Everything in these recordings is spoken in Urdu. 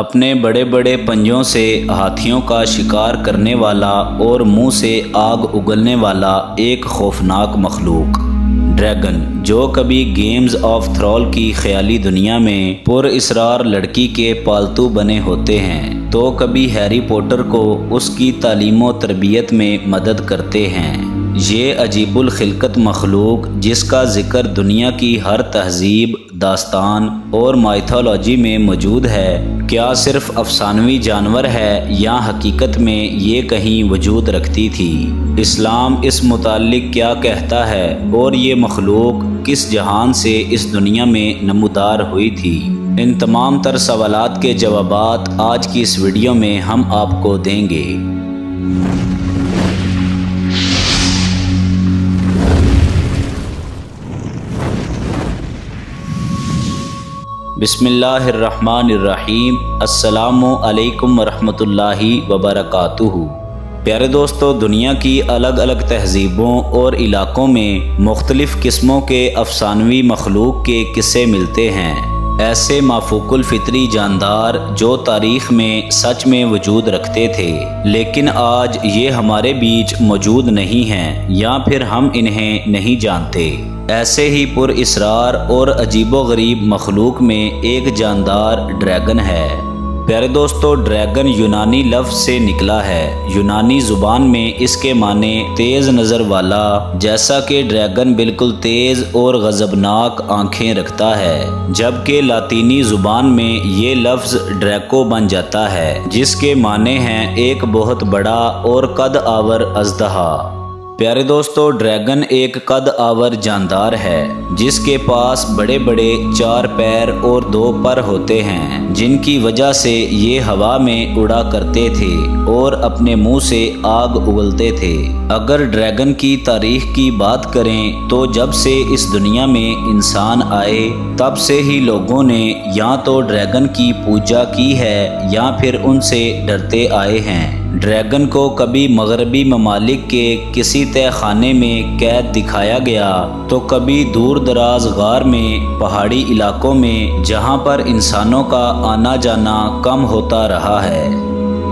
اپنے بڑے بڑے پنجوں سے ہاتھیوں کا شکار کرنے والا اور منہ سے آگ اگلنے والا ایک خوفناک مخلوق ڈریگن، جو کبھی گیمز آف تھرون کی خیالی دنیا میں پر اسرار لڑکی کے پالتو بنے ہوتے ہیں تو کبھی ہیری پوٹر کو اس کی تعلیم و تربیت میں مدد کرتے ہیں۔ یہ عجیب الخلقت مخلوق، جس کا ذکر دنیا کی ہر تہذیب، داستان اور مائتھولوجی میں موجود ہے، کیا صرف افسانوی جانور ہے یا حقیقت میں یہ کہیں وجود رکھتی تھی؟ اسلام اس متعلق کیا کہتا ہے اور یہ مخلوق کس جہان سے اس دنیا میں نمودار ہوئی تھی؟ ان تمام تر سوالات کے جوابات آج کی اس ویڈیو میں ہم آپ کو دیں گے۔ بسم اللہ الرحمن الرحیم۔ السلام علیکم ورحمۃ اللہ وبرکاتہ۔ پیارے دوستو، دنیا کی الگ الگ تہذیبوں اور علاقوں میں مختلف قسموں کے افسانوی مخلوق کے قصے ملتے ہیں، ایسے مافوق الفطری جاندار جو تاریخ میں سچ میں وجود رکھتے تھے لیکن آج یہ ہمارے بیچ موجود نہیں ہیں یا پھر ہم انہیں نہیں جانتے۔ ایسے ہی پر اسرار اور عجیب و غریب مخلوق میں ایک جاندار ڈریگن ہے۔ پیارے دوستو، ڈریگن یونانی لفظ سے نکلا ہے۔ یونانی زبان میں اس کے معنی تیز نظر والا، جیسا کہ ڈریگن بالکل تیز اور غضبناک آنکھیں رکھتا ہے، جبکہ لاطینی زبان میں یہ لفظ ڈریکو بن جاتا ہے، جس کے معنی ہیں ایک بہت بڑا اور قد آور اژدہا۔ پیارے دوستو، ڈریگن ایک قد آور جاندار ہے جس کے پاس بڑے بڑے 4 پیر اور 2 پر ہوتے ہیں، جن کی وجہ سے یہ ہوا میں اڑا کرتے تھے اور اپنے منہ سے آگ اگلتے تھے۔ اگر ڈریگن کی تاریخ کی بات کریں تو جب سے اس دنیا میں انسان آئے تب سے ہی لوگوں نے یا تو ڈریگن کی پوجا کی ہے یا پھر ان سے ڈرتے آئے ہیں۔ ڈریگن کو کبھی مغربی ممالک کے کسی تہ خانے میں قید دکھایا گیا تو کبھی دور دراز غار میں، پہاڑی علاقوں میں جہاں پر انسانوں کا آنا جانا کم ہوتا رہا ہے۔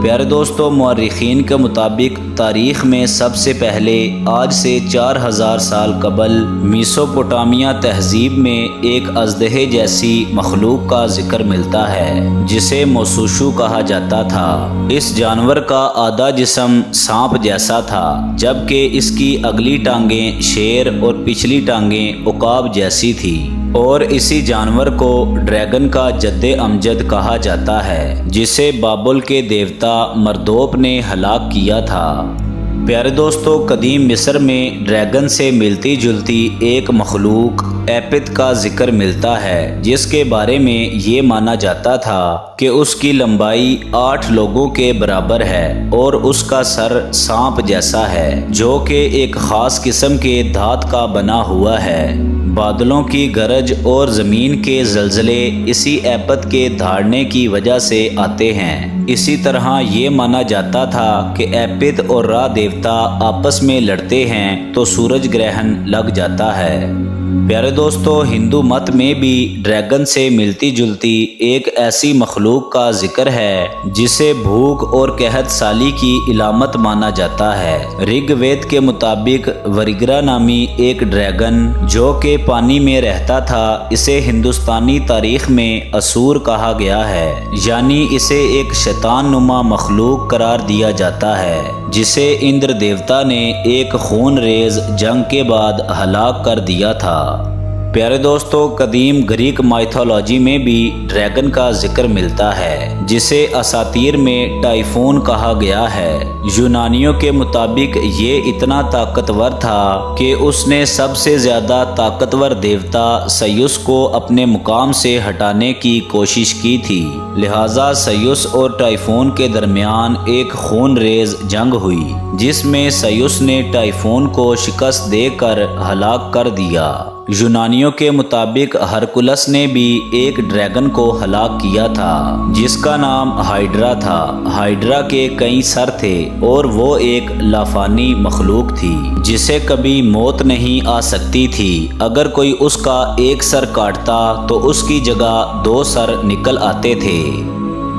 پیارے دوستو، مورخین کے مطابق تاریخ میں سب سے پہلے آج سے 4000 سال قبل میسوپوٹامیہ تہذیب میں ایک اژدہے جیسی مخلوق کا ذکر ملتا ہے جسے موسوشو کہا جاتا تھا۔ اس جانور کا آدھا جسم سانپ جیسا تھا، جبکہ اس کی اگلی ٹانگیں شیر اور پچھلی ٹانگیں عقاب جیسی تھی، اور اسی جانور کو ڈریگن کا جد امجد کہا جاتا ہے، جسے بابل کے دیوتا مردوپ نے ہلاک کیا تھا۔ پیارے دوستو، قدیم مصر میں ڈریگن سے ملتی جلتی ایک مخلوق ایپت کا ذکر ملتا ہے، جس کے بارے میں یہ مانا جاتا تھا کہ اس کی لمبائی 8 لوگوں کے برابر ہے اور اس کا سر سانپ جیسا ہے، جو کہ ایک خاص قسم کے دھات کا بنا ہوا ہے۔ بادلوں کی گرج اور زمین کے زلزلے اسی ایپت کے دھاڑنے کی وجہ سے آتے ہیں۔ اسی طرح یہ مانا جاتا تھا کہ ایپت اور را دیوتا آپس میں لڑتے ہیں تو سورج گرہن لگ جاتا ہے۔ پیارے دوستو، ہندو مت میں بھی ڈریگن سے ملتی جلتی ایک ایسی مخلوق کا ذکر ہے جسے بھوک اور قحط سالی کی علامت مانا جاتا ہے۔ رگ وید کے مطابق ورگرا نامی ایک ڈریگن جو کہ پانی میں رہتا تھا، اسے ہندوستانی تاریخ میں اسور کہا گیا ہے، یعنی اسے ایک شیطان نما مخلوق قرار دیا جاتا ہے، جسے اندر دیوتا نے ایک خون ریز جنگ کے بعد ہلاک کر دیا تھا۔ پیارے دوستو، قدیم گریک مائتھولوجی میں بھی ڈریگن کا ذکر ملتا ہے، جسے اساطیر میں ٹائفون کہا گیا ہے۔ یونانیوں کے مطابق یہ اتنا طاقتور تھا کہ اس نے سب سے زیادہ طاقتور دیوتا سیوس کو اپنے مقام سے ہٹانے کی کوشش کی تھی، لہذا سیوس اور ٹائفون کے درمیان ایک خون ریز جنگ ہوئی، جس میں سیوس نے ٹائفون کو شکست دے کر ہلاک کر دیا۔ یونانیوں کے مطابق ہرکولس نے بھی ایک ڈریگن کو ہلاک کیا تھا جس کا نام ہائیڈرا تھا۔ ہائیڈرا کے کئی سر تھے اور وہ ایک لافانی مخلوق تھی جسے کبھی موت نہیں آ سکتی تھی۔ اگر کوئی اس کا ایک سر کاٹتا تو اس کی جگہ 2 سر نکل آتے تھے۔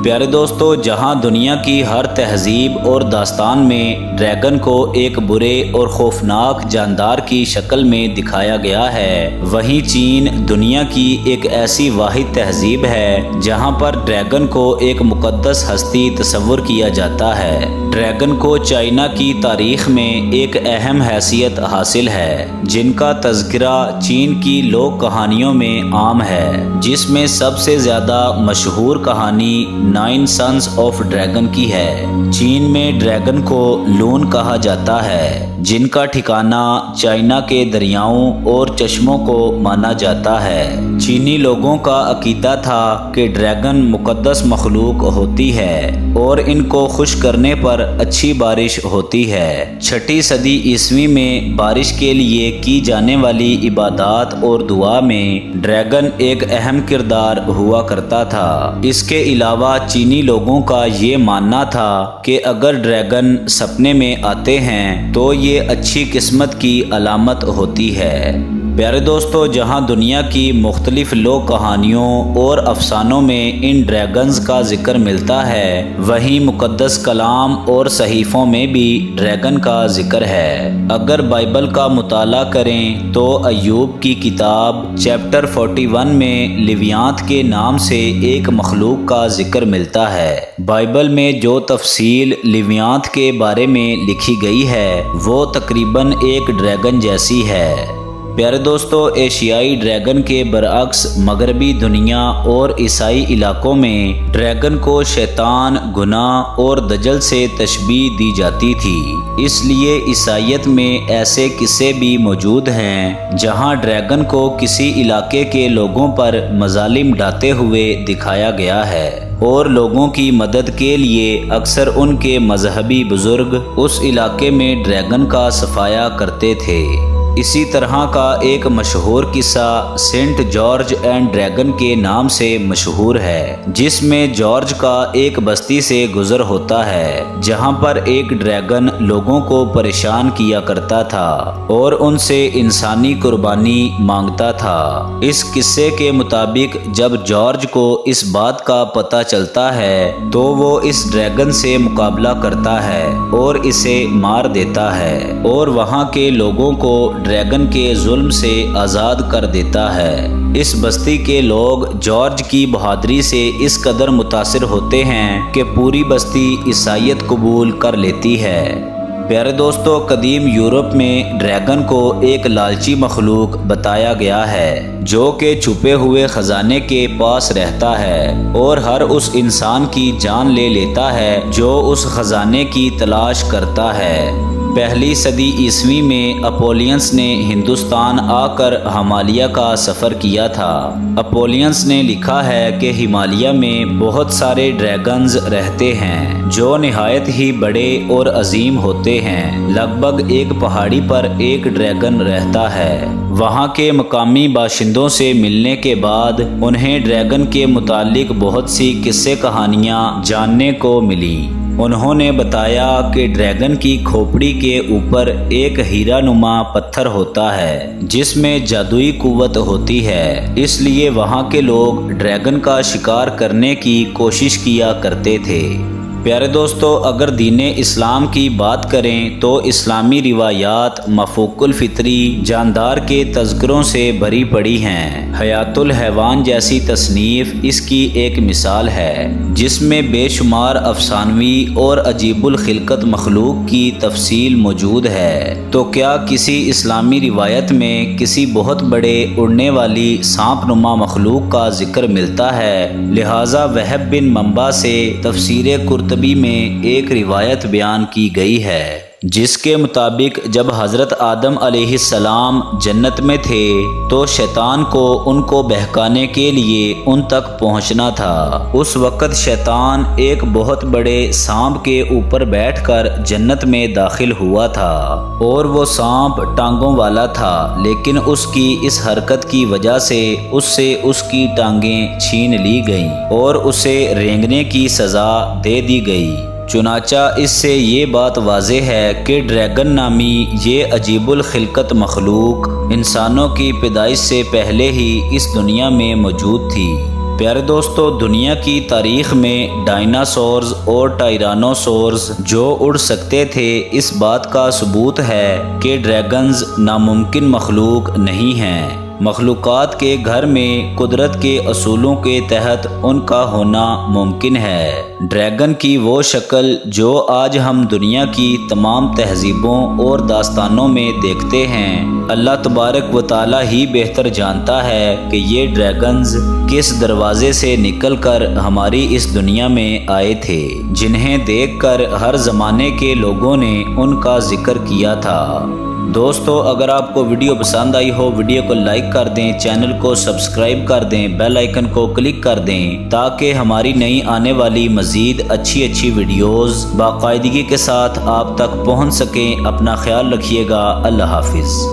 پیارے دوستو، جہاں دنیا کی ہر تہذیب اور داستان میں ڈریگن کو ایک برے اور خوفناک جاندار کی شکل میں دکھایا گیا ہے، وہیں چین دنیا کی ایک ایسی واحد تہذیب ہے جہاں پر ڈریگن کو ایک مقدس ہستی تصور کیا جاتا ہے۔ ڈریگن کو چائنا کی تاریخ میں ایک اہم حیثیت حاصل ہے، جن کا تذکرہ چین کی لوک کہانیوں میں عام ہے، جس میں سب سے زیادہ مشہور کہانی 9 سنز آف ڈریگن کی ہے۔ چین میں ڈریگن کو لون کہا جاتا ہے، جن کا ٹھکانہ چائنا کے دریاؤں اور چشموں کو مانا جاتا ہے۔ چینی لوگوں کا عقیدہ تھا کہ ڈریگن مقدس مخلوق ہوتی ہے اور ان کو خوش کرنے پر اچھی بارش ہوتی ہے۔ 6 صدی عیسوی میں بارش کے لیے کی جانے والی عبادات اور دعا میں ڈریگن ایک اہم کردار ہوا کرتا تھا۔ اس کے علاوہ چینی لوگوں کا یہ ماننا تھا کہ اگر ڈریگن سپنے میں آتے ہیں تو یہ اچھی قسمت کی علامت ہوتی ہے۔ پیارے دوستو، جہاں دنیا کی مختلف لوک کہانیوں اور افسانوں میں ان ڈریگنز کا ذکر ملتا ہے، وہیں مقدس کلام اور صحیفوں میں بھی ڈریگن کا ذکر ہے۔ اگر بائبل کا مطالعہ کریں تو ایوب کی کتاب چیپٹر 41 میں لیویانت کے نام سے ایک مخلوق کا ذکر ملتا ہے۔ بائبل میں جو تفصیل لیویانت کے بارے میں لکھی گئی ہے وہ تقریباً ایک ڈریگن جیسی ہے۔ پیارے دوستو، ایشیائی ڈریگن کے برعکس مغربی دنیا اور عیسائی علاقوں میں ڈریگن کو شیطان، گناہ اور دجل سے تشبیہ دی جاتی تھی۔ اس لیے عیسائیت میں ایسے قصے بھی موجود ہیں جہاں ڈریگن کو کسی علاقے کے لوگوں پر مظالم ڈھاتے ہوئے دکھایا گیا ہے، اور لوگوں کی مدد کے لیے اکثر ان کے مذہبی بزرگ اس علاقے میں ڈریگن کا صفایا کرتے تھے۔ اسی طرح کا ایک مشہور قصہ سینٹ جارج اینڈ ڈریگن کے نام سے مشہور ہے، جس میں جارج کا ایک بستی سے گزر ہوتا ہے جہاں پر ایک ڈریگن لوگوں کو پریشان کیا کرتا تھا اور ان سے انسانی قربانی مانگتا تھا۔ اس قصے کے مطابق جب جارج کو اس بات کا پتہ چلتا ہے تو وہ اس ڈریگن سے مقابلہ کرتا ہے اور اسے مار دیتا ہے اور وہاں کے لوگوں کو ڈریگن کے ظلم سے آزاد کر دیتا ہے۔ اس بستی کے لوگ جارج کی بہادری سے اس قدر متاثر ہوتے ہیں کہ پوری بستی عیسائیت قبول کر لیتی ہے۔ پیارے دوستو، قدیم یورپ میں ڈریگن کو ایک لالچی مخلوق بتایا گیا ہے جو کہ چھپے ہوئے خزانے کے پاس رہتا ہے اور ہر اس انسان کی جان لے لیتا ہے جو اس خزانے کی تلاش کرتا ہے۔ 1 صدی عیسوی میں اپولینس نے ہندوستان آ کر ہمالیہ کا سفر کیا تھا۔ اپولینس نے لکھا ہے کہ ہمالیہ میں بہت سارے ڈریگنز رہتے ہیں جو نہایت ہی بڑے اور عظیم ہوتے ہیں۔ لگ بھگ ایک پہاڑی پر ایک ڈریگن رہتا ہے۔ وہاں کے مقامی باشندوں سے ملنے کے بعد انہیں ڈریگن کے متعلق بہت سی قصے کہانیاں جاننے کو ملی۔ انہوں نے بتایا کہ ڈریگن کی کھوپڑی کے اوپر ایک ہیرا نما پتھر ہوتا ہے جس میں جادوئی قوت ہوتی ہے، اس لیے وہاں کے لوگ ڈریگن کا شکار کرنے کی کوشش کیا کرتے تھے۔ پیارے دوستو، اگر دین اسلام کی بات کریں تو اسلامی روایات مفوق الفطری جاندار کے تذکروں سے بھری پڑی ہیں۔ حیات الحیوان جیسی تصنیف اس کی ایک مثال ہے جس میں بے شمار افسانوی اور عجیب الخلقت مخلوق کی تفصیل موجود ہے۔ تو کیا کسی اسلامی روایت میں کسی بہت بڑے اڑنے والی سانپ نما مخلوق کا ذکر ملتا ہے؟ لہٰذا وہب بن منبع سے تفسیر قرطبی میں ایک روایت بیان کی گئی ہے جس کے مطابق جب حضرت آدم علیہ السلام جنت میں تھے تو شیطان کو ان کو بہکانے کے لیے ان تک پہنچنا تھا۔ اس وقت شیطان ایک بہت بڑے سانپ کے اوپر بیٹھ کر جنت میں داخل ہوا تھا اور وہ سانپ ٹانگوں والا تھا، لیکن اس کی اس حرکت کی وجہ سے اس کی ٹانگیں چھین لی گئیں اور اسے رینگنے کی سزا دے دی گئی۔ چنانچہ اس سے یہ بات واضح ہے کہ ڈریگن نامی یہ عجیب الخلقت مخلوق انسانوں کی پیدائش سے پہلے ہی اس دنیا میں موجود تھی۔ پیارے دوستو، دنیا کی تاریخ میں ڈائناسورز اور ٹائرانوسورز جو اڑ سکتے تھے، اس بات کا ثبوت ہے کہ ڈریگنز ناممکن مخلوق نہیں ہیں۔ مخلوقات کے گھر میں قدرت کے اصولوں کے تحت ان کا ہونا ممکن ہے۔ ڈریگن کی وہ شکل جو آج ہم دنیا کی تمام تہذیبوں اور داستانوں میں دیکھتے ہیں، اللہ تبارک و تعالی ہی بہتر جانتا ہے کہ یہ ڈریگنز کس دروازے سے نکل کر ہماری اس دنیا میں آئے تھے، جنہیں دیکھ کر ہر زمانے کے لوگوں نے ان کا ذکر کیا تھا۔ دوستو، اگر آپ کو ویڈیو پسند آئی ہو، ویڈیو کو لائک کر دیں، چینل کو سبسکرائب کر دیں، بیل آئیکن کو کلک کر دیں تاکہ ہماری نئی آنے والی مزید اچھی ویڈیوز باقاعدگی کے ساتھ آپ تک پہنچ سکیں۔ اپنا خیال رکھیے گا۔ اللہ حافظ۔